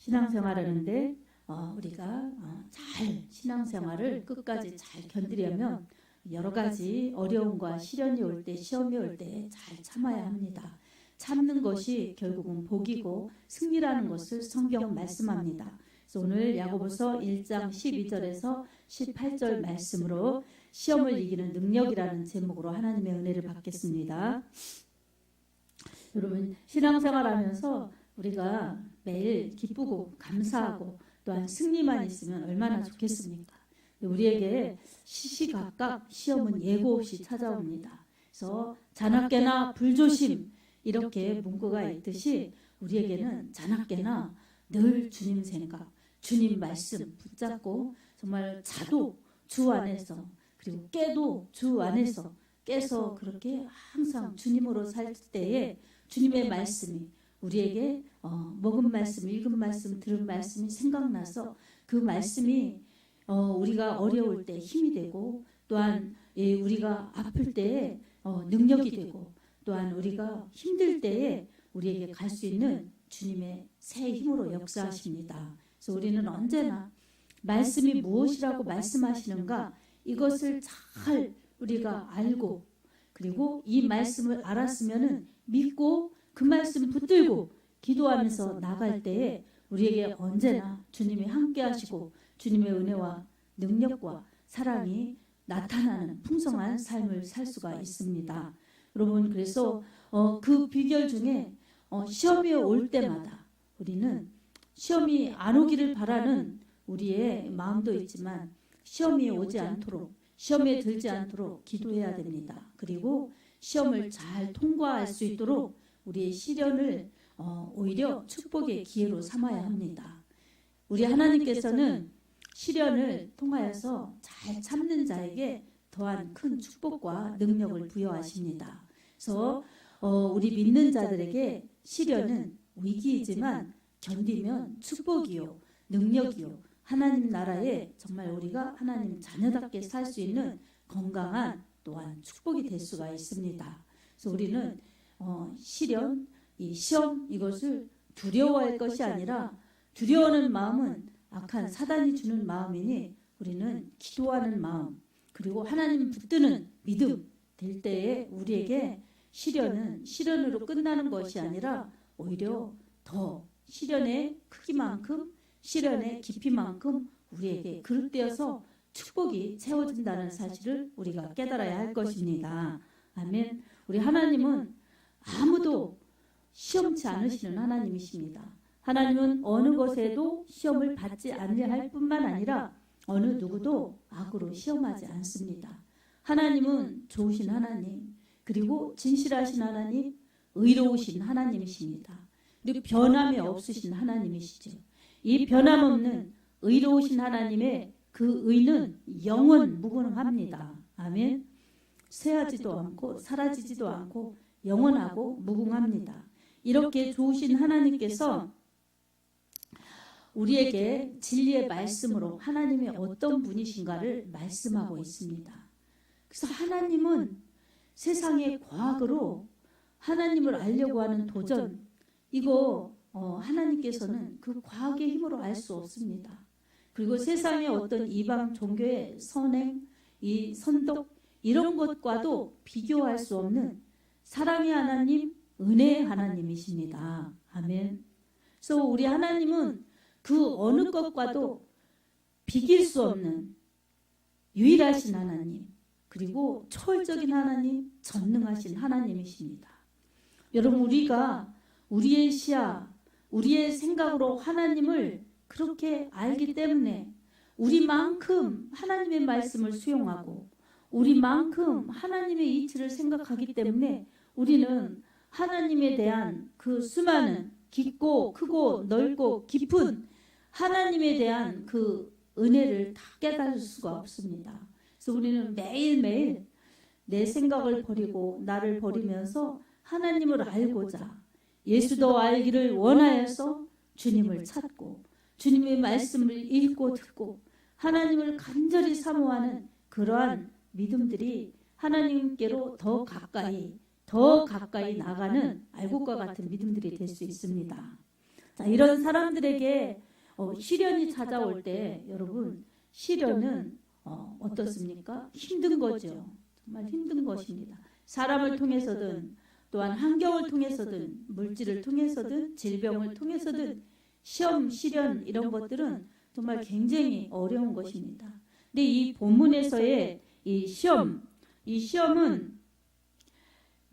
신앙생활하는데 우리가 잘 신앙생활을 끝까지 잘 견디려면 여러 가지 어려움과 시련이 올 때, 시험이 올 때 잘 참아야 합니다. 참는 것이 결국은 복이고 승리라는 것을 성경 말씀합니다. 그래서 오늘 야고보서 1장 12절에서 18절 말씀으로 시험을 이기는 능력이라는 제목으로 하나님의 은혜를 받겠습니다. 여러분, 신앙생활하면서 우리가 매일 기쁘고 감사하고 또한 승리만 있으면 얼마나 좋겠습니까? 우리에게 시시각각 시험은 예고 없이 찾아옵니다. 그래서 자나깨나 불조심 이렇게 문구가 있듯이 우리에게는 자나깨나 늘 주님 생각, 주님 말씀 붙잡고 정말 자도 주 안에서 그리고 깨도 주 안에서 깨서 그렇게 항상 주님으로 살 때에 주님의 말씀이 우리에게 먹은 말씀, 읽은 말씀, 들은 말씀이 생각나서 그 말씀이 우리가 어려울 때 힘이 되고 또한 우리가 아플 때에 능력이 되고 또한 우리가 힘들 때에 우리에게 갈 수 있는 주님의 새 힘으로 역사하십니다. 그래서 우리는 언제나 말씀이 무엇이라고 말씀하시는가 이것을 잘 우리가 알고 그리고 이 말씀을 알았으면은 믿고 그 말씀 붙들고 기도하면서 나갈 때에 우리에게 언제나 주님이 함께 하시고 주님의 은혜와 능력과 사랑이 나타나는 풍성한 삶을 살 수가 있습니다. 여러분, 그래서 그 비결 중에 시험이 올 때마다 우리는 시험이 안 오기를 바라는 우리의 마음도 있지만 시험이 오지 않도록 시험에 들지 않도록 기도해야 됩니다. 그리고 시험을 잘 통과할 수 있도록 우리의 시련을 오히려 축복의 기회로 삼아야 합니다. 우리 하나님께서는 시련을 통하여서 잘 참는 자에게 더한 큰 축복과 능력을 부여하십니다. 그래서 우리 믿는 자들에게 시련은 위기이지만 견디면 축복이요 능력이요 하나님 나라에 정말 우리가 하나님 자녀답게 살 수 있는 건강한 또한 축복이 될 수가 있습니다. 그래서 우리는 시련, 이 시험 이것을 두려워할 것이 아니라 두려워하는 마음은 악한 사단이 주는 마음이니 우리는 기도하는 마음 그리고 하나님 붙드는 믿음 될 때에 우리에게 시련은 시련으로 끝나는 것이 아니라 오히려 더 시련의 크기만큼 시련의 깊이만큼 우리에게 그릇되어서 축복이 채워진다는 사실을 우리가 깨달아야 할 것입니다. 아멘. 우리 하나님은 아무도 시험치 않으시는 하나님이십니다. 하나님은 어느 것에도 시험을 받지 않을 뿐만 아니라 어느 누구도 악으로 시험하지 않습니다. 하나님은 좋으신 하나님 그리고 진실하신 하나님 의로우신 하나님이십니다. 그리고 변함이 없으신 하나님이시죠. 이 변함없는 의로우신 하나님의 그 의는 영원 무궁합니다. 아멘. 쇠하지도 않고 사라지지도 않고 영원하고 무궁합니다. 이렇게 좋으신 하나님께서 우리에게 진리의 말씀으로 하나님이 어떤 분이신가를 말씀하고 있습니다. 그래서 하나님은 세상의 과학으로 하나님을 알려고 하는 도전 이거 하나님께서는 그 과학의 힘으로 알 수 없습니다. 그리고 세상의 어떤 이방 종교의 선행, 이 선덕 이런 것과도 비교할 수 없는 사랑의 하나님, 은혜의 하나님이십니다. 아멘. 그래서 우리 하나님은 그 어느 것과도 비길 수 없는 유일하신 하나님, 그리고 초월적인 하나님, 전능하신 하나님이십니다. 여러분, 우리가 우리의 시야, 우리의 생각으로 하나님을 그렇게 알기 때문에 우리만큼 하나님의 말씀을 수용하고 우리만큼 하나님의 이치를 생각하기 때문에 우리는 하나님에 대한 그 수많은 깊고 크고 넓고 깊은 하나님에 대한 그 은혜를 다 깨달을 수가 없습니다. 그래서 우리는 매일매일 내 생각을 버리고 나를 버리면서 하나님을 알고자 예수도 알기를 원하여서 주님을 찾고 주님의 말씀을 읽고 듣고 하나님을 간절히 사모하는 그러한 믿음들이 하나님께로 더 가까이 나가는 알곡과 같은 믿음들이 될 수 있습니다. 자, 이런 사람들에게 시련이 찾아올 때 여러분 시련은 어떻습니까? 힘든 거죠. 정말 힘든 것입니다. 사람을 통해서든 또한 환경을 통해서든 물질을 통해서든 질병을 통해서든 시험, 시련 이런 것들은 정말 굉장히 어려운 것입니다. 근데 이 본문에서의 이 시험은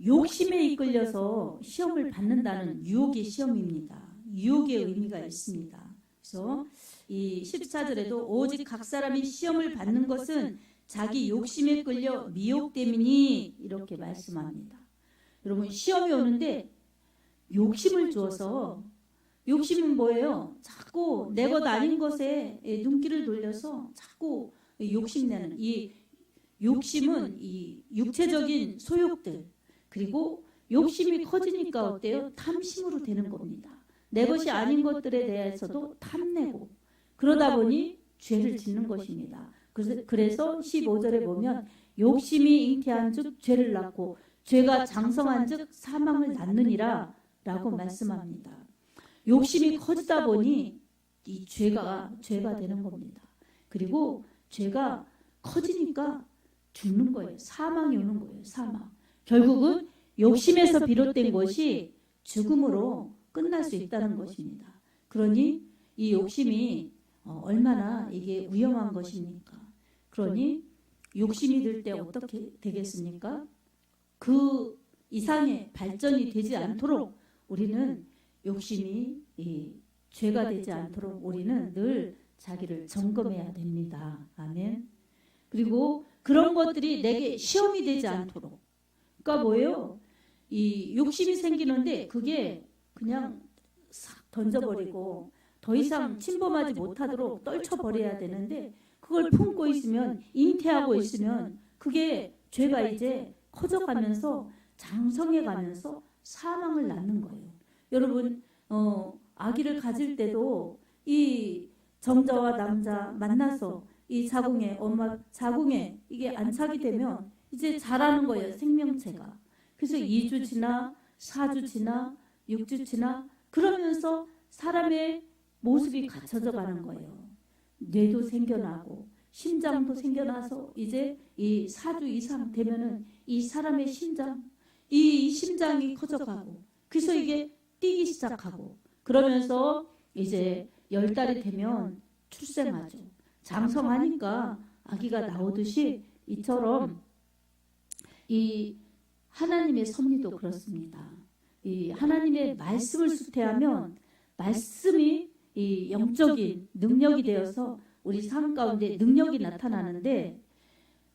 욕심에 이끌려서 시험을 받는다는 유혹의 시험입니다. 유혹의 의미가 있습니다. 그래서 이 14절에도 오직 각 사람이 시험을 받는 것은 자기 욕심에 끌려 미혹됨이니 이렇게 말씀합니다. 여러분 시험이 오는데 욕심을 주어서 욕심은 뭐예요? 자꾸 내 것 아닌 것에 눈길을 돌려서 자꾸 욕심내는 이 욕심은 이 육체적인 소욕들 그리고 욕심이 커지니까 어때요? 탐심으로 되는 겁니다. 내 것이 아닌 것들에 대해서도 탐내고 그러다 보니 죄를 짓는 것입니다. 그래서 15절에 보면 욕심이 잉태한 즉 죄를 낳고 죄가 장성한 즉 사망을 낳느니라 라고 말씀합니다. 욕심이 커지다 보니 이 죄가 되는 겁니다. 그리고 죄가 커지니까 죽는 거예요. 사망이 오는 거예요. 사망. 결국은 욕심에서 비롯된 것이 죽음으로 끝날 수 있다는 것입니다. 그러니 이 욕심이 얼마나 이게 위험한 것입니까? 그러니 욕심이 들 때 어떻게 되겠습니까? 그 이상의 발전이 되지 않도록 우리는 욕심이 죄가 되지 않도록 우리는 늘 자기를 점검해야 됩니다. 아멘. 그리고 그런 것들이 내게 시험이 되지 않도록. 그러니까 뭐예요? 이 욕심이 생기는데 그게 그냥 싹 던져버리고 더 이상 침범하지 못하도록 떨쳐버려야 되는데 그걸 품고 있으면 잉태하고 있으면 그게 죄가 이제 커져가면서 장성해가면서 사망을 낳는 거예요. 여러분 아기를 가질 때도 이 정자와 남자 만나서 이 자궁에 엄마 자궁에 이게 안착이 되면 이제 자라는 거예요. 생명체가. 그래서 2주 지나 4주 지나 6주 지나 그러면서 사람의 모습이 갖춰져 가는 거예요. 뇌도 생겨나고 심장도 생겨나서 이제 이 4주 이상 되면은 이 사람의 이 심장이 커져가고 그래서 이게 뛰기 시작하고 그러면서 이제 10달이 되면 출생하죠. 장성하니까 아기가 나오듯이 이처럼 이 하나님의 섭리도 그렇습니다. 이 하나님의 말씀을 수태하면 말씀이 이 영적인 능력이 되어서 우리 삶 가운데 능력이 나타나는데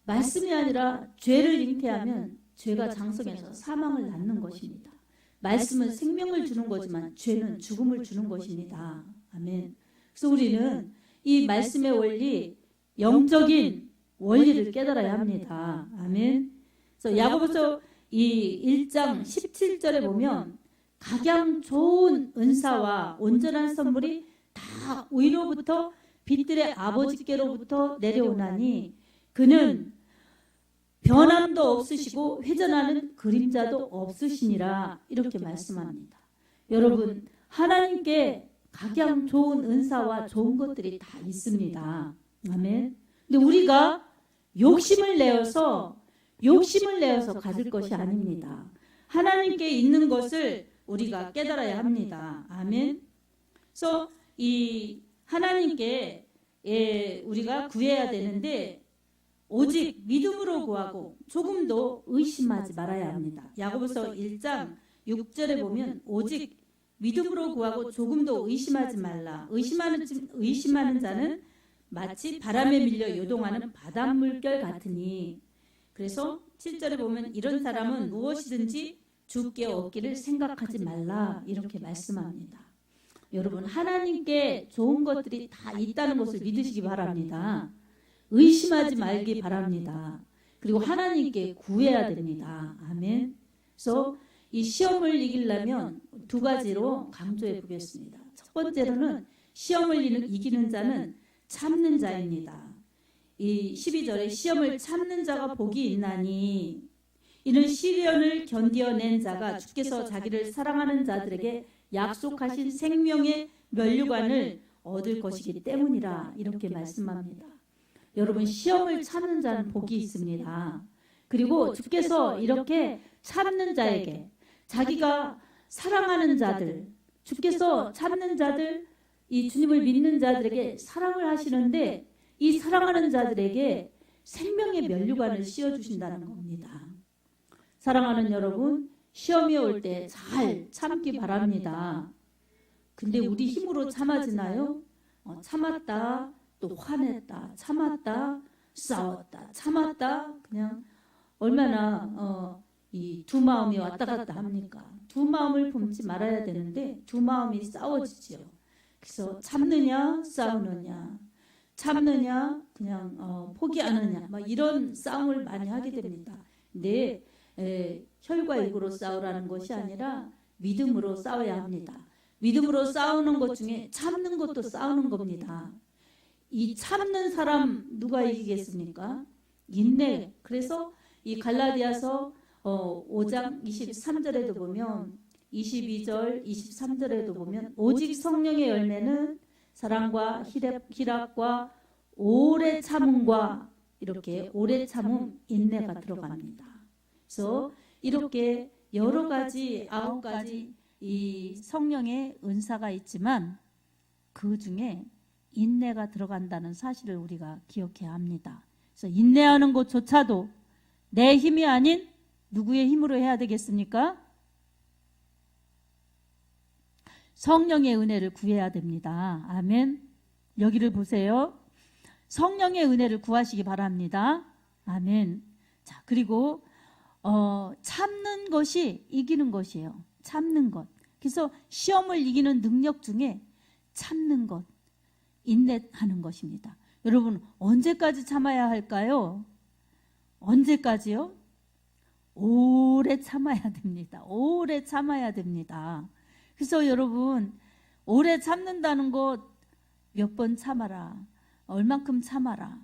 말씀이 아니라 죄를 잉태하면 죄가 장성해서 사망을 낳는 것입니다. 말씀은 생명을 주는 거지만 죄는 죽음을 주는 것입니다. 아멘. 그래서 우리는 이 말씀의 원리, 영적인 원리를 깨달아야 합니다. 아멘. 그래서 야고보서 이 1장 17절에 보면 각양 좋은 은사와 온전한 선물이 다 위로부터 빛들의 아버지께로부터 내려오나니 그는 변함도 없으시고 회전하는 그림자도 없으시니라 이렇게 말씀합니다. 여러분 하나님께 각양 좋은 은사와 좋은 것들이 다 있습니다. 아멘. 근데 우리가 욕심을 내어서 가질 것이 아닙니다. 하나님께 있는 것을 우리가 깨달아야 합니다. 아멘. 그래서 이 하나님께 우리가 구해야 되는데 오직 믿음으로 구하고 조금도 의심하지 말아야 합니다. 야고보서 1장 6절에 보면 오직 믿음으로 구하고 조금도 의심하지 말라. 의심하는 자는 마치 바람에 밀려 요동하는 바닷물결 같으니. 그래서 7절에 보면 이런 사람은 무엇이든지 주께 얻기를 생각하지 말라 이렇게 말씀합니다. 여러분 하나님께 좋은 것들이 다 있다는 것을 믿으시기 바랍니다. 의심하지 말기 바랍니다. 그리고 하나님께 구해야 됩니다. 아멘. 그래서 이 시험을 이기려면 두 가지로 강조해 보겠습니다. 첫 번째로는 시험을 이기는 자는 참는 자입니다. 이 12절에 시험을 참는 자가 복이 있나니 이는 시련을 견디어낸 자가 주께서 자기를 사랑하는 자들에게 약속하신 생명의 면류관을 얻을 것이기 때문이라 이렇게 말씀합니다. 여러분, 시험을 참는 자는 복이 있습니다. 그리고 주께서 이렇게 참는 자에게, 자기가 사랑하는 자들, 주께서 참는 자들, 이 주님을 믿는 자들에게 사랑을 하시는데 이 사랑하는 자들에게 생명의 면류관을 씌워주신다는 겁니다. 사랑하는 여러분, 시험이 올 때 잘 참기 바랍니다. 근데 우리 힘으로 참아지나요? 참았다, 또 화냈다, 참았다, 싸웠다, 참았다, 그냥 얼마나 이 두 마음이 왔다 갔다 합니까? 두 마음을 품지 말아야 되는데 두 마음이 싸워지죠. 그래서 참느냐, 싸우느냐, 참느냐, 그냥 포기하느냐, 막 이런 싸움을 많이 하게 됩니다. 근데 혈과 육으로 싸우라는 것이 아니라 믿음으로 싸워야 합니다. 믿음으로 싸우는 것 중에 참는 것도 싸우는 겁니다. 이 참는 사람 누가 이기겠습니까? 인내. 그래서 이 갈라디아서 5장 23절에도 보면 22절 23절에도 보면 오직 성령의 열매는 사랑과 희락과 오래 참음과 이렇게 오래 참음 인내가 들어갑니다. 그래서 이렇게 여러 가지 9가지 이 성령의 은사가 있지만 그 중에 인내가 들어간다는 사실을 우리가 기억해야 합니다. 그래서 인내하는 것조차도 내 힘이 아닌 누구의 힘으로 해야 되겠습니까? 성령의 은혜를 구해야 됩니다. 아멘. 여기를 보세요. 성령의 은혜를 구하시기 바랍니다. 아멘. 자, 그리고 참는 것이 이기는 것이에요. 참는 것. 그래서 시험을 이기는 능력 중에 참는 것, 인내하는 것입니다. 여러분, 언제까지 참아야 할까요? 언제까지요? 오래 참아야 됩니다. 오래 참아야 됩니다. 그래서 여러분, 오래 참는다는 것 몇 번 참아라, 얼만큼 참아라,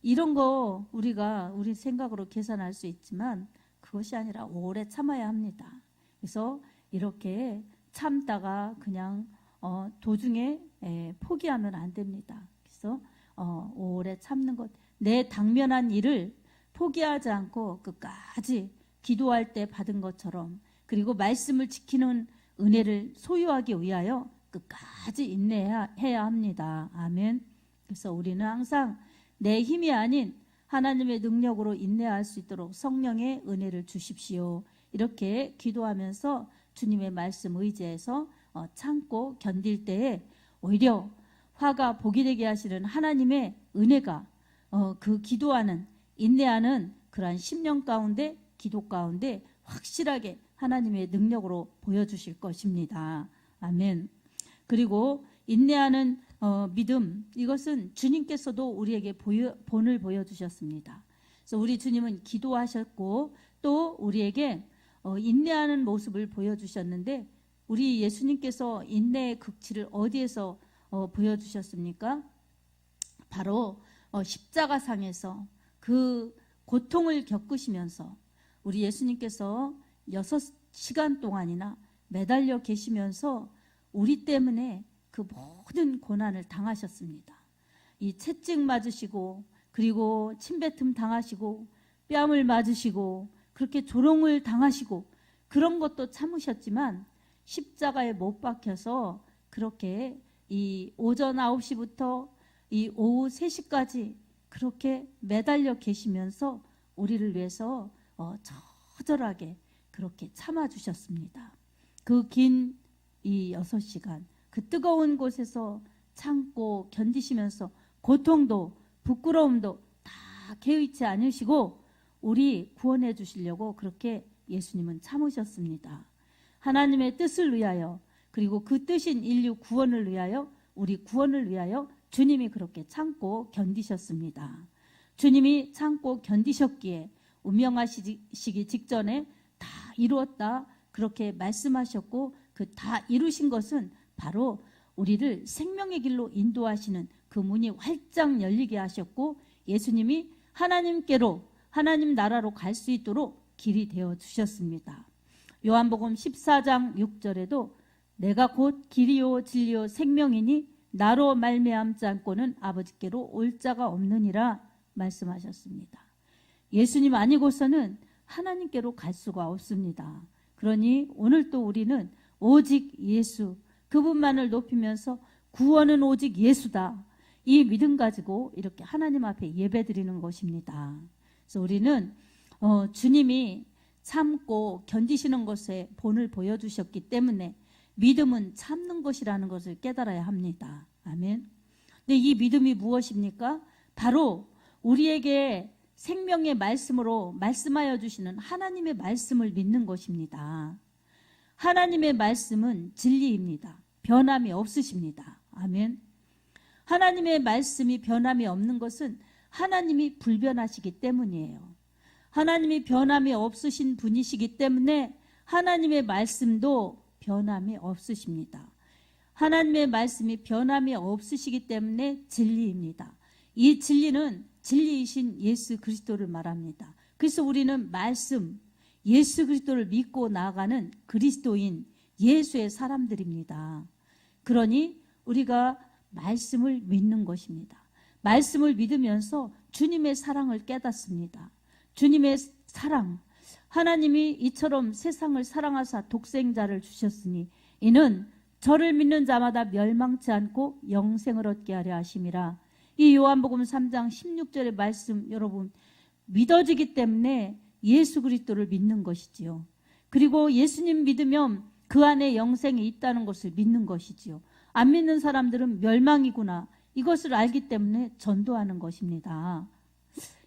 이런 거 우리가 우리 생각으로 계산할 수 있지만 그것이 아니라 오래 참아야 합니다. 그래서 이렇게 참다가 그냥 도중에 포기하면 안 됩니다. 그래서 오래 참는 것, 내 당면한 일을 포기하지 않고 끝까지 기도할 때 받은 것처럼, 그리고 말씀을 지키는 은혜를 소유하기 위하여 끝까지 인내해야 합니다. 아멘. 그래서 우리는 항상 내 힘이 아닌 하나님의 능력으로 인내할 수 있도록 성령의 은혜를 주십시오. 이렇게 기도하면서 주님의 말씀 의지해서 참고 견딜 때에 오히려 화가 복이 되게 하시는 하나님의 은혜가 그 기도하는, 인내하는 그러한 심령 가운데, 기도 가운데 확실하게 하나님의 능력으로 보여주실 것입니다. 아멘. 그리고 인내하는 믿음, 이것은 주님께서도 우리에게 본을 보여주셨습니다. 그래서 우리 주님은 기도하셨고 또 우리에게 인내하는 모습을 보여주셨는데, 우리 예수님께서 인내의 극치를 어디에서 보여주셨습니까? 바로 십자가상에서 그 고통을 겪으시면서 우리 예수님께서 6시간 동안이나 매달려 계시면서 우리 때문에 그 모든 고난을 당하셨습니다. 이 채찍 맞으시고, 그리고 침뱉음 당하시고, 뺨을 맞으시고, 그렇게 조롱을 당하시고, 그런 것도 참으셨지만 십자가에 못 박혀서 그렇게 이 오전 9시부터 이 오후 3시까지 그렇게 매달려 계시면서 우리를 위해서 처절하게 그렇게 참아주셨습니다. 그 긴 이 6시간 그 뜨거운 곳에서 참고 견디시면서 고통도 부끄러움도 다 개의치 않으시고 우리 구원해 주시려고 그렇게 예수님은 참으셨습니다. 하나님의 뜻을 위하여, 그리고 그 뜻인 인류 구원을 위하여, 우리 구원을 위하여 주님이 그렇게 참고 견디셨습니다. 주님이 참고 견디셨기에 운명하시기 직전에 다 이루었다 그렇게 말씀하셨고, 그 다 이루신 것은 바로 우리를 생명의 길로 인도하시는 그 문이 활짝 열리게 하셨고, 예수님이 하나님께로, 하나님 나라로 갈 수 있도록 길이 되어 주셨습니다. 요한복음 14장 6절에도 내가 곧 길이요 진리요 생명이니 나로 말미암지 않고는 아버지께로 올 자가 없느니라 말씀하셨습니다. 예수님 아니고서는 하나님께로 갈 수가 없습니다. 그러니 오늘 또 우리는 오직 예수 그분만을 높이면서 구원은 오직 예수다. 이 믿음 가지고 이렇게 하나님 앞에 예배드리는 것입니다. 그래서 우리는 주님이 참고 견디시는 것에 본을 보여주셨기 때문에 믿음은 참는 것이라는 것을 깨달아야 합니다. 아멘. 근데 이 믿음이 무엇입니까? 바로 우리에게 생명의 말씀으로 말씀하여 주시는 하나님의 말씀을 믿는 것입니다. 하나님의 말씀은 진리입니다. 변함이 없으십니다. 아멘. 하나님의 말씀이 변함이 없는 것은 하나님이 불변하시기 때문이에요. 하나님이 변함이 없으신 분이시기 때문에 하나님의 말씀도 변함이 없으십니다. 하나님의 말씀이 변함이 없으시기 때문에 진리입니다. 이 진리는 진리이신 예수 그리스도를 말합니다. 그래서 우리는 말씀, 예수 그리스도를 믿고 나아가는 그리스도인 예수의 사람들입니다. 그러니 우리가 말씀을 믿는 것입니다. 말씀을 믿으면서 주님의 사랑을 깨닫습니다. 주님의 사랑, 하나님이 이처럼 세상을 사랑하사 독생자를 주셨으니 이는 저를 믿는 자마다 멸망치 않고 영생을 얻게 하려 하심이라. 이 요한복음 3장 16절의 말씀 여러분 믿어지기 때문에 예수 그리스도를 믿는 것이지요. 그리고 예수님 믿으면 그 안에 영생이 있다는 것을 믿는 것이지요. 안 믿는 사람들은 멸망이구나 이것을 알기 때문에 전도하는 것입니다.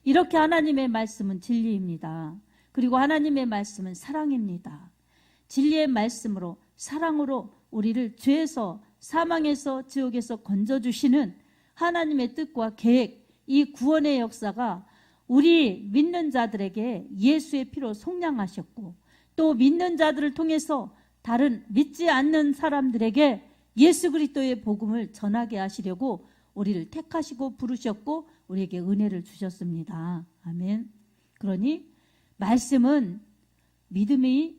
이렇게 하나님의 말씀은 진리입니다. 그리고 하나님의 말씀은 사랑입니다. 진리의 말씀으로 사랑으로 우리를 죄에서 사망에서 지옥에서 건져주시는 하나님의 뜻과 계획, 이 구원의 역사가 우리 믿는 자들에게 예수의 피로 속량하셨고 또 믿는 자들을 통해서 다른 믿지 않는 사람들에게 예수 그리스도의 복음을 전하게 하시려고 우리를 택하시고 부르셨고 우리에게 은혜를 주셨습니다. 아멘. 그러니 말씀은 믿음이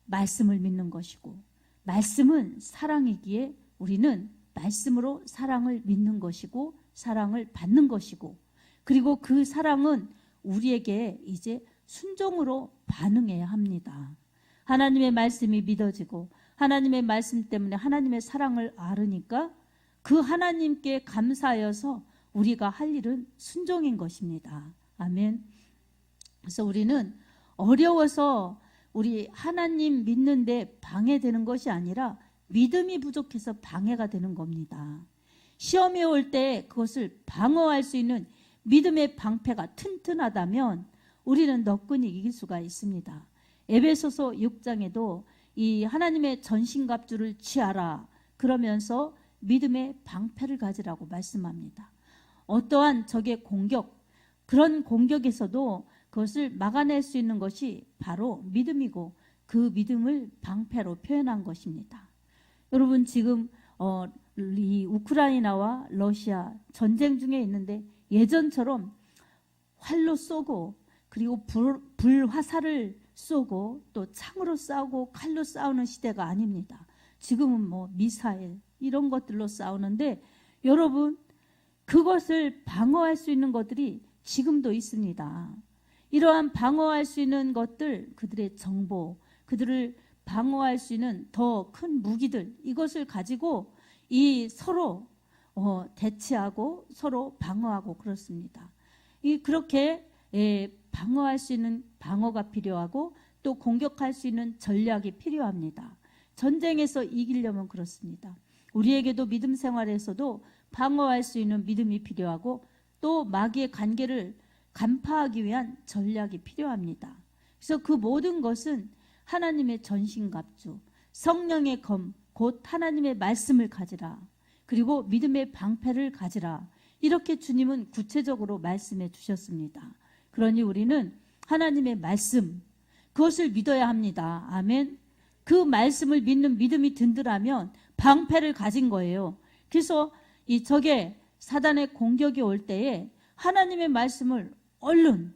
말씀을 믿는 것이고 말씀은 사랑이기에 우리는 말씀으로 사랑을 믿는 것이고 사랑을 받는 것이고 그리고 그 사랑은 우리에게 이제 순종으로 반응해야 합니다. 하나님의 말씀이 믿어지고 하나님의 말씀 때문에 하나님의 사랑을 알으니까 그 하나님께 감사하여서 우리가 할 일은 순종인 것입니다. 아멘. 그래서 우리는 어려워서 우리 하나님 믿는데 방해되는 것이 아니라 믿음이 부족해서 방해가 되는 겁니다. 시험이 올 때 그것을 방어할 수 있는 믿음의 방패가 튼튼하다면 우리는 너끈히 이길 수가 있습니다. 에베소서 6장에도 이 하나님의 전신갑주를 취하라 그러면서 믿음의 방패를 가지라고 말씀합니다. 어떠한 적의 공격, 그런 공격에서도 그것을 막아낼 수 있는 것이 바로 믿음이고 그 믿음을 방패로 표현한 것입니다. 여러분 지금 이 우크라이나와 러시아 전쟁 중에 있는데 예전처럼 활로 쏘고 그리고 불화살을 쏘고 또 창으로 싸우고 칼로 싸우는 시대가 아닙니다. 지금은 뭐 미사일 이런 것들로 싸우는데 여러분 그것을 방어할 수 있는 것들이 지금도 있습니다. 이러한 방어할 수 있는 것들, 그들의 정보, 그들을 방어할 수 있는 더 큰 무기들 이것을 가지고 이 서로 대치하고 서로 방어하고 그렇습니다. 그렇게 방어할 수 있는 방어가 필요하고 또 공격할 수 있는 전략이 필요합니다. 전쟁에서 이기려면 그렇습니다. 우리에게도 믿음 생활에서도 방어할 수 있는 믿음이 필요하고 또 마귀의 관계를 간파하기 위한 전략이 필요합니다. 그래서 그 모든 것은 하나님의 전신갑주, 성령의 검, 곧 하나님의 말씀을 가지라. 그리고 믿음의 방패를 가지라. 이렇게 주님은 구체적으로 말씀해 주셨습니다. 그러니 우리는 하나님의 말씀, 그것을 믿어야 합니다. 아멘. 그 말씀을 믿는 믿음이 든든하면 방패를 가진 거예요. 그래서 이 적의 사단의 공격이 올 때에 하나님의 말씀을 얼른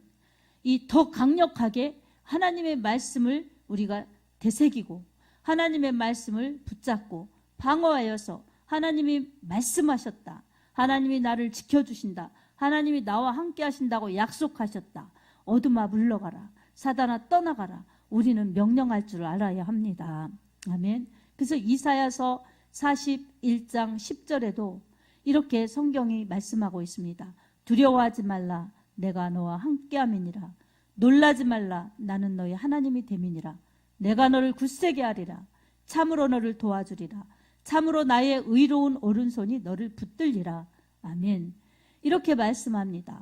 더 강력하게 하나님의 말씀을 우리가 되새기고 하나님의 말씀을 붙잡고 방어하여서 하나님이 말씀하셨다. 하나님이 나를 지켜주신다. 하나님이 나와 함께 하신다고 약속하셨다. 어둠아 물러가라. 사단아 떠나가라. 우리는 명령할 줄 알아야 합니다. 아멘. 그래서 이사야서 41장 10절에도 이렇게 성경이 말씀하고 있습니다. 두려워하지 말라. 내가 너와 함께함이니라. 놀라지 말라. 나는 너의 하나님이 됨이니라. 내가 너를 굳세게 하리라. 참으로 너를 도와주리라. 참으로 나의 의로운 오른손이 너를 붙들리라. 아멘. 이렇게 말씀합니다.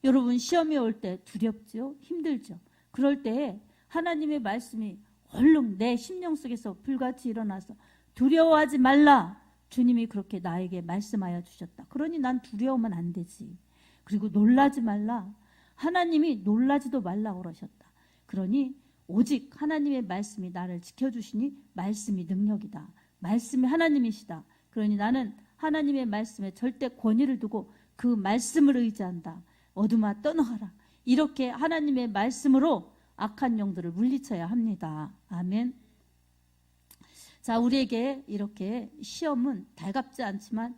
여러분 시험이 올 때 두렵죠? 힘들죠? 그럴 때 하나님의 말씀이 얼른 내 심령 속에서 불같이 일어나서 두려워하지 말라. 주님이 그렇게 나에게 말씀하여 주셨다. 그러니 난 두려우면 안 되지. 그리고 놀라지 말라. 하나님이 놀라지도 말라고 그러셨다. 그러니 오직 하나님의 말씀이 나를 지켜주시니 말씀이 능력이다. 말씀이 하나님이시다. 그러니 나는 하나님의 말씀에 절대 권위를 두고 그 말씀을 의지한다. 어둠아 떠나가라. 이렇게 하나님의 말씀으로 악한 영들을 물리쳐야 합니다. 아멘. 자, 우리에게 이렇게 시험은 달갑지 않지만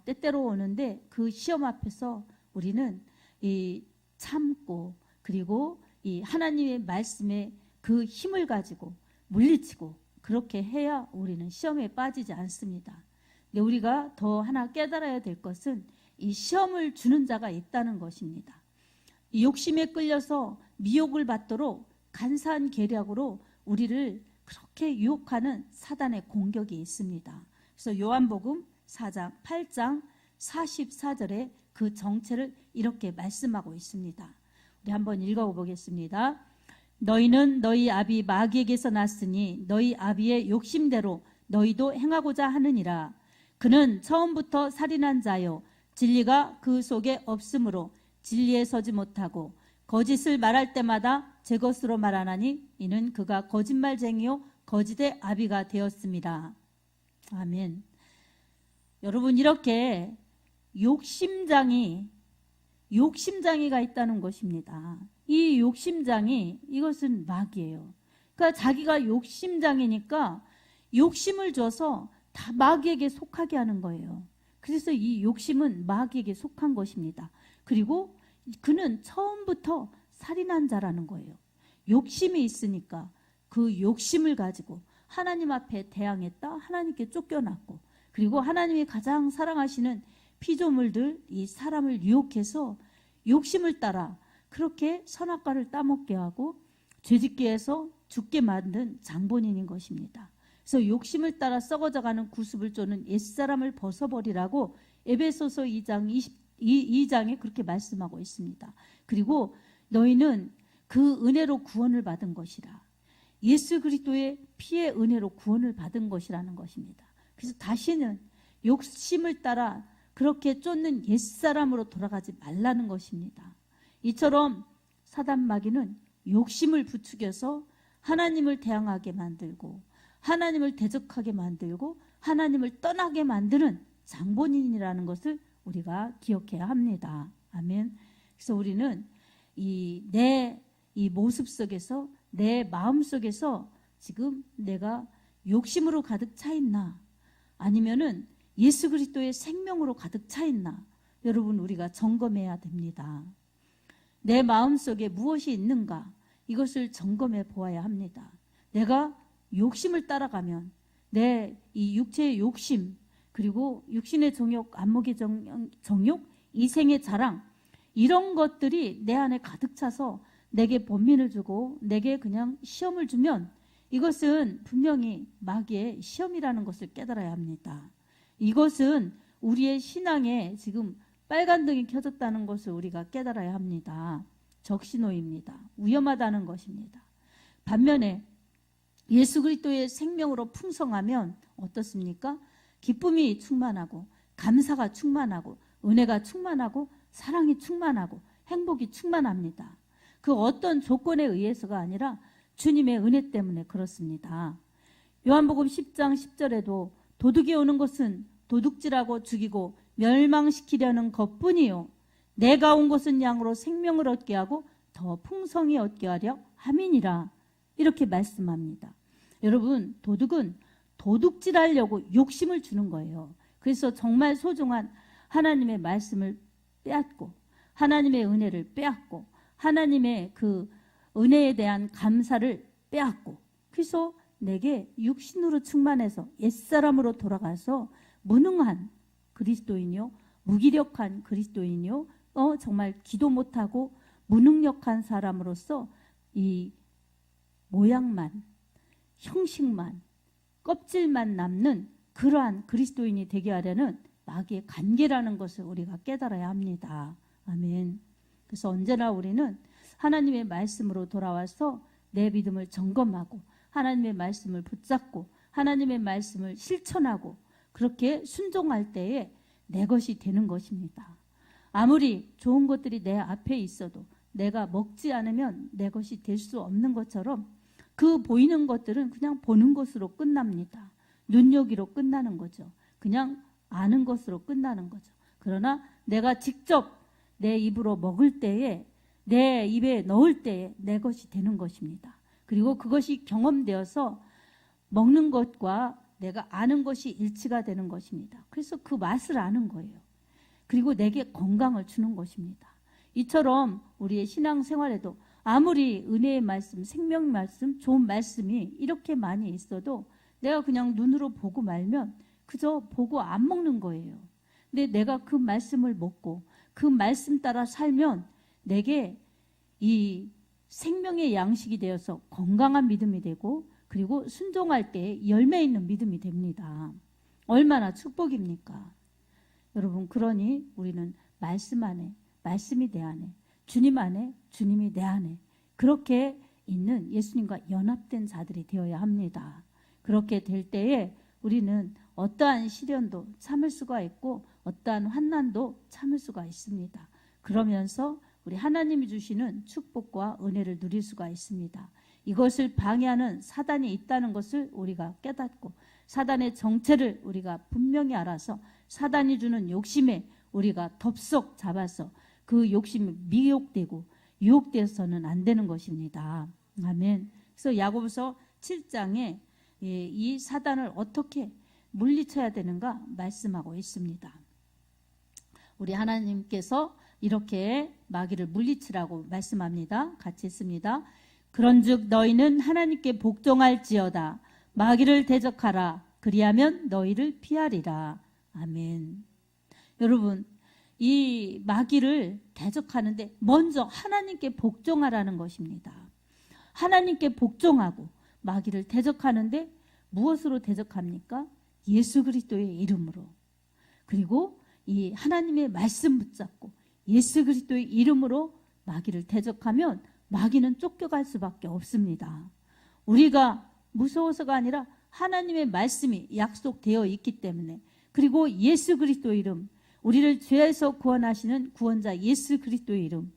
때때로 오는데 그 시험 앞에서 우리는 이 참고 그리고 이 하나님의 말씀에 그 힘을 가지고 물리치고 그렇게 해야 우리는 시험에 빠지지 않습니다. 근데 우리가 더 하나 깨달아야 될 것은 이 시험을 주는 자가 있다는 것입니다. 이 욕심에 끌려서 미혹을 받도록 간사한 계략으로 우리를 그렇게 유혹하는 사단의 공격이 있습니다. 그래서 요한복음 4장 8장 44절에 그 정체를 이렇게 말씀하고 있습니다. 우리 한번 읽어보겠습니다. 너희는 너희 아비 마귀에게서 났으니 너희 아비의 욕심대로 너희도 행하고자 하느니라. 그는 처음부터 살인한 자요 진리가 그 속에 없으므로 진리에 서지 못하고 거짓을 말할 때마다 제 것으로 말하나니 이는 그가 거짓말쟁이요 거짓의 아비가 되었습니다. 아멘. 여러분 이렇게 욕심장이가 있다는 것입니다. 이 욕심장이 이것은 마귀예요. 그러니까 자기가 욕심장이니까 욕심을 줘서 다 마귀에게 속하게 하는 거예요. 그래서 이 욕심은 마귀에게 속한 것입니다. 그리고 그는 처음부터 살인한 자라는 거예요. 욕심이 있으니까 그 욕심을 가지고 하나님 앞에 대항했다. 하나님께 쫓겨났고 그리고 하나님이 가장 사랑하시는 피조물들 이 사람을 유혹해서 욕심을 따라 그렇게 선악과를 따먹게 하고 죄짓게 해서 죽게 만든 장본인인 것입니다. 그래서 욕심을 따라 썩어져가는 구습을 쫓는 옛사람을 벗어버리라고 에베소서 2장에 그렇게 말씀하고 있습니다. 그리고 너희는 그 은혜로 구원을 받은 것이라. 예수 그리스도의 피의 은혜로 구원을 받은 것이라는 것입니다. 그래서 다시는 욕심을 따라 그렇게 쫓는 옛사람으로 돌아가지 말라는 것입니다. 이처럼 사단 마귀는 욕심을 부추겨서 하나님을 대항하게 만들고 하나님을 대적하게 만들고 하나님을 떠나게 만드는 장본인이라는 것을 우리가 기억해야 합니다. 아멘. 그래서 우리는 내 모습 속에서 내 마음 속에서 지금 내가 욕심으로 가득 차 있나 아니면은 예수 그리스도의 생명으로 가득 차 있나 여러분 우리가 점검해야 됩니다. 내 마음 속에 무엇이 있는가 이것을 점검해 보아야 합니다. 내가 욕심을 따라가면 내 이 육체의 욕심 그리고 육신의 정욕, 안목의 정욕, 이생의 자랑 이런 것들이 내 안에 가득 차서 내게 번민을 주고 내게 그냥 시험을 주면 이것은 분명히 마귀의 시험이라는 것을 깨달아야 합니다. 이것은 우리의 신앙에 지금 빨간 등이 켜졌다는 것을 우리가 깨달아야 합니다. 적신호입니다. 위험하다는 것입니다. 반면에 예수 그리스도의 생명으로 풍성하면 어떻습니까? 기쁨이 충만하고 감사가 충만하고 은혜가 충만하고 사랑이 충만하고 행복이 충만합니다. 그 어떤 조건에 의해서가 아니라 주님의 은혜 때문에 그렇습니다. 요한복음 10장 10절에도 도둑이 오는 것은 도둑질하고 죽이고 멸망시키려는 것뿐이요 내가 온 것은 양으로 생명을 얻게 하고 더 풍성히 얻게 하려 함이니라. 이렇게 말씀합니다. 여러분, 도둑은 도둑질하려고 욕심을 주는 거예요. 그래서 정말 소중한 하나님의 말씀을 빼앗고 하나님의 은혜를 빼앗고 하나님의 그 은혜에 대한 감사를 빼앗고, 그래서 내게 육신으로 충만해서 옛사람으로 돌아가서 무능한 그리스도인이요, 무기력한 그리스도인이요, 정말 기도 못하고 무능력한 사람으로서 이 모양만, 형식만, 껍질만 남는 그러한 그리스도인이 되게 하려는 마귀의 관계라는 것을 우리가 깨달아야 합니다. 아멘. 그래서 언제나 우리는 하나님의 말씀으로 돌아와서 내 믿음을 점검하고 하나님의 말씀을 붙잡고 하나님의 말씀을 실천하고 그렇게 순종할 때에 내 것이 되는 것입니다. 아무리 좋은 것들이 내 앞에 있어도 내가 먹지 않으면 내 것이 될 수 없는 것처럼 그 보이는 것들은 그냥 보는 것으로 끝납니다. 눈여기로 끝나는 거죠. 그냥 아는 것으로 끝나는 거죠. 그러나 내가 직접 내 입으로 먹을 때에, 내 입에 넣을 때에 내 것이 되는 것입니다. 그리고 그것이 경험되어서 먹는 것과 내가 아는 것이 일치가 되는 것입니다. 그래서 그 맛을 아는 거예요. 그리고 내게 건강을 주는 것입니다. 이처럼 우리의 신앙생활에도 아무리 은혜의 말씀, 생명 말씀, 좋은 말씀이 이렇게 많이 있어도 내가 그냥 눈으로 보고 말면 그저 보고 안 먹는 거예요. 근데 내가 그 말씀을 먹고 그 말씀 따라 살면 내게 이 생명의 양식이 되어서 건강한 믿음이 되고, 그리고 순종할 때 열매 있는 믿음이 됩니다. 얼마나 축복입니까? 여러분, 그러니 우리는 말씀 안에, 말씀이 내 안에, 주님 안에, 주님이 내 안에 그렇게 있는 예수님과 연합된 자들이 되어야 합니다. 그렇게 될 때에 우리는 어떠한 시련도 참을 수가 있고 어떠한 환난도 참을 수가 있습니다. 그러면서 우리 하나님이 주시는 축복과 은혜를 누릴 수가 있습니다. 이것을 방해하는 사단이 있다는 것을 우리가 깨닫고 사단의 정체를 우리가 분명히 알아서 사단이 주는 욕심에 우리가 덥석 잡아서 그 욕심에 미혹되고 유혹되어서는 안 되는 것입니다. 아멘. 그래서 야고보서 7장에 이 사단을 어떻게 물리쳐야 되는가 말씀하고 있습니다. 우리 하나님께서 이렇게 마귀를 물리치라고 말씀합니다. 같이 읽습니다. 그런즉 너희는 하나님께 복종할지어다. 마귀를 대적하라. 그리하면 너희를 피하리라. 아멘. 여러분, 이 마귀를 대적하는데 먼저 하나님께 복종하라는 것입니다. 하나님께 복종하고 마귀를 대적하는데 무엇으로 대적합니까? 예수 그리스도의 이름으로. 그리고 이 하나님의 말씀 붙잡고 예수 그리스도의 이름으로 마귀를 대적하면 마귀는 쫓겨갈 수밖에 없습니다. 우리가 무서워서가 아니라 하나님의 말씀이 약속되어 있기 때문에, 그리고 예수 그리스도의 이름, 우리를 죄에서 구원하시는 구원자 예수 그리스도의 이름,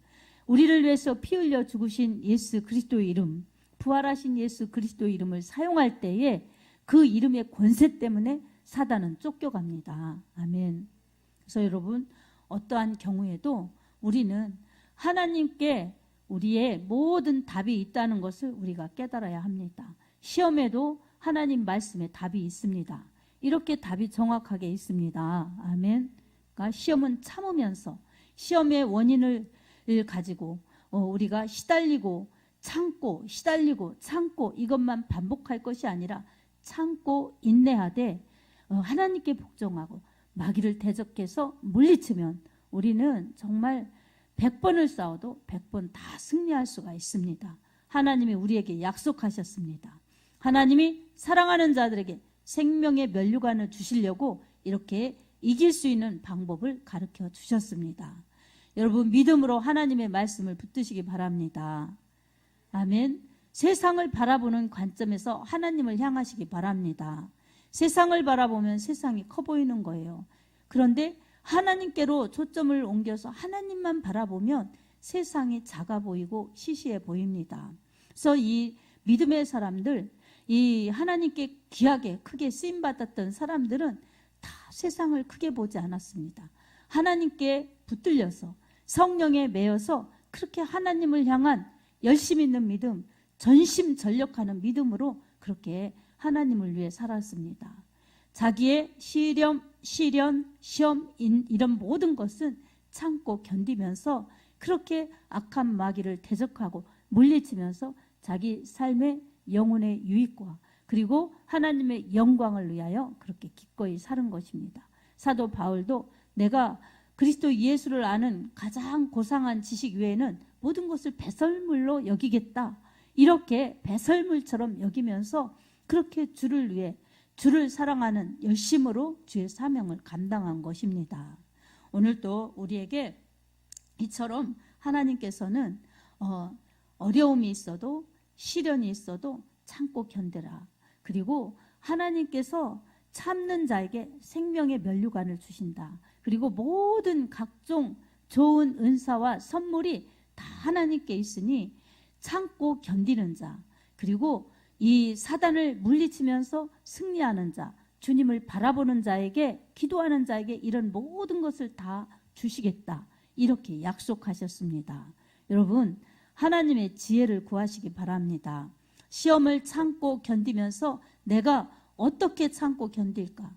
우리를 위해서 피 흘려 죽으신 예수 그리스도의 이름, 부활하신 예수 그리스도의 이름을 사용할 때에 그 이름의 권세 때문에 사단은 쫓겨갑니다. 아멘. 그래서 여러분, 어떠한 경우에도 우리는 하나님께 우리의 모든 답이 있다는 것을 우리가 깨달아야 합니다. 시험에도 하나님 말씀에 답이 있습니다. 이렇게 답이 정확하게 있습니다. 아멘. 그러니까 시험은 참으면서 시험의 원인을 가지고 우리가 시달리고 참고 시달리고 참고 이것만 반복할 것이 아니라 참고 인내하되 하나님께 복종하고 마귀를 대적해서 물리치면 우리는 정말 100번을 싸워도 100번 다 승리할 수가 있습니다. 하나님이 우리에게 약속하셨습니다. 하나님이 사랑하는 자들에게 생명의 면류관을 주시려고 이렇게 이길 수 있는 방법을 가르쳐 주셨습니다. 여러분, 믿음으로 하나님의 말씀을 붙드시기 바랍니다. 아멘. 세상을 바라보는 관점에서 하나님을 향하시기 바랍니다. 세상을 바라보면 세상이 커 보이는 거예요. 그런데 하나님께로 초점을 옮겨서 하나님만 바라보면 세상이 작아 보이고 시시해 보입니다. 그래서 이 믿음의 사람들, 이 하나님께 귀하게 크게 쓰임받았던 사람들은 다 세상을 크게 보지 않았습니다. 하나님께 붙들려서 성령에 매여서 그렇게 하나님을 향한 열심 있는 믿음, 전심전력하는 믿음으로 그렇게 하나님을 위해 살았습니다. 자기의 시련, 시험 이런 모든 것은 참고 견디면서 그렇게 악한 마귀를 대적하고 물리치면서 자기 삶의 영혼의 유익과 그리고 하나님의 영광을 위하여 그렇게 기꺼이 사는 것입니다. 사도 바울도 내가 그리스도 예수를 아는 가장 고상한 지식 외에는 모든 것을 배설물로 여기겠다. 이렇게 배설물처럼 여기면서 그렇게 주를 위해 주를 사랑하는 열심으로 주의 사명을 감당한 것입니다. 오늘도 우리에게 이처럼 하나님께서는 어려움이 있어도 시련이 있어도 참고 견뎌라. 그리고 하나님께서 참는 자에게 생명의 면류관을 주신다. 그리고 모든 각종 좋은 은사와 선물이 다 하나님께 있으니 참고 견디는 자, 그리고 이 사단을 물리치면서 승리하는 자, 주님을 바라보는 자에게, 기도하는 자에게 이런 모든 것을 다 주시겠다. 이렇게 약속하셨습니다. 여러분, 하나님의 지혜를 구하시기 바랍니다. 시험을 참고 견디면서 내가 어떻게 참고 견딜까?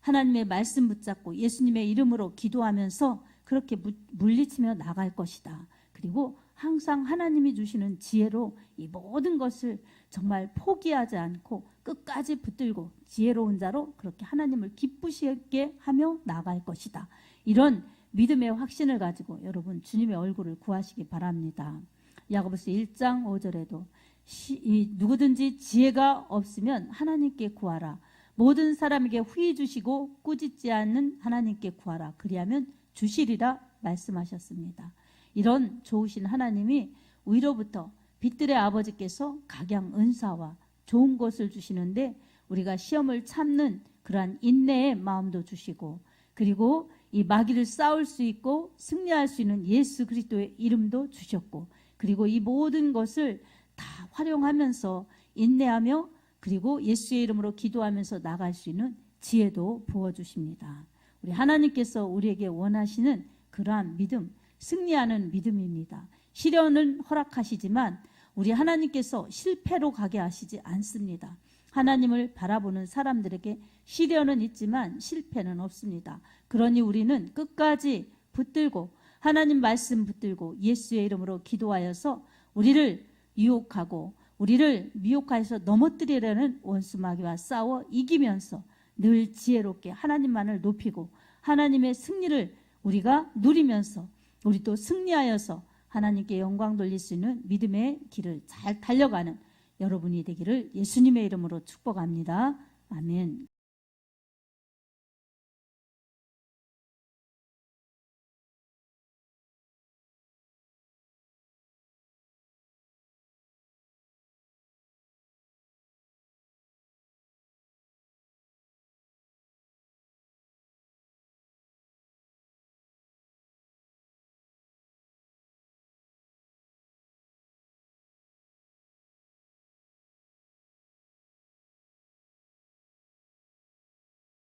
하나님의 말씀 붙잡고 예수님의 이름으로 기도하면서 그렇게 물리치며 나갈 것이다. 그리고 항상 하나님이 주시는 지혜로 이 모든 것을 정말 포기하지 않고 끝까지 붙들고 지혜로운 자로 그렇게 하나님을 기쁘시게 하며 나갈 것이다. 이런 믿음의 확신을 가지고 여러분 주님의 얼굴을 구하시기 바랍니다. 야고보서 1장 5절에도 누구든지 지혜가 없으면 하나님께 구하라. 모든 사람에게 후히 주시고 꾸짖지 않는 하나님께 구하라. 그리하면 주시리라 말씀하셨습니다. 이런 좋으신 하나님이 위로부터 빛들의 아버지께서 각양 은사와 좋은 것을 주시는데 우리가 시험을 참는 그러한 인내의 마음도 주시고 그리고 이 마귀를 싸울 수 있고 승리할 수 있는 예수 그리스도의 이름도 주셨고 그리고 이 모든 것을 다 활용하면서 인내하며 그리고 예수의 이름으로 기도하면서 나갈 수 있는 지혜도 부어주십니다. 우리 하나님께서 우리에게 원하시는 그러한 믿음, 승리하는 믿음입니다. 시련은 허락하시지만 우리 하나님께서 실패로 가게 하시지 않습니다. 하나님을 바라보는 사람들에게 시련은 있지만 실패는 없습니다. 그러니 우리는 끝까지 붙들고 하나님 말씀 붙들고 예수의 이름으로 기도하여서 우리를 유혹하고 우리를 미혹하여서 넘어뜨리려는 원수 마귀와 싸워 이기면서 늘 지혜롭게 하나님만을 높이고 하나님의 승리를 우리가 누리면서 우리 또 승리하여서 하나님께 영광 돌릴 수 있는 믿음의 길을 잘 달려가는 여러분이 되기를 예수님의 이름으로 축복합니다. 아멘.